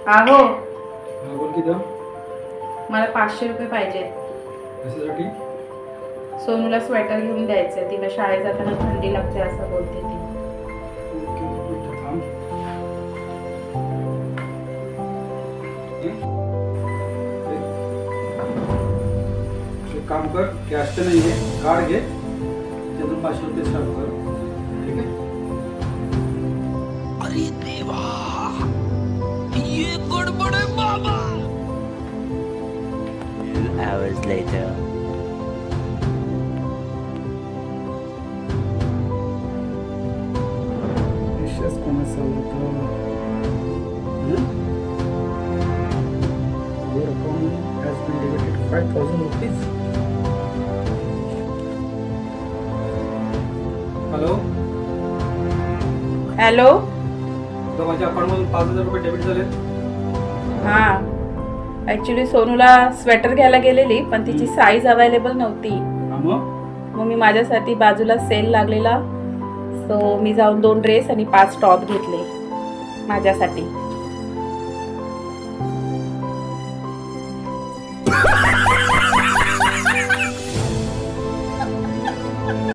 आहो हा बोल की मला 500 रुपये पाहिजे. कशासाठी? सोनूला स्वेटर घेऊन द्यायचंय. तिला शाळेत जाताना थंडी लागते असं बोलते ती. ओके बेटा थांब. एक काम कर, कॅश तर नाहीये, कार्ड घे, त्यातून 500 रुपये स्टार्ट कर. ठीक आहे? अरे देवा, ये गडबड आहे बाबा. 2 hours later. विशेष कोणाचा होता? Your account has been debited 5,000 rupees. Hello, hello. तर माझ्या अकाउंटमधून 5,000 रुपये डेबिट झाले. हां, ॲक्च्युली सोनूला स्वेटर घ्यायला गेलेली पण तिची साईज अवेलेबल नव्हती. मग मी माझ्यासाठी बाजूला सेल लागलेला, सो मी जाऊन 2 ड्रेस आणि 5 टॉप घेतले माझ्यासाठी.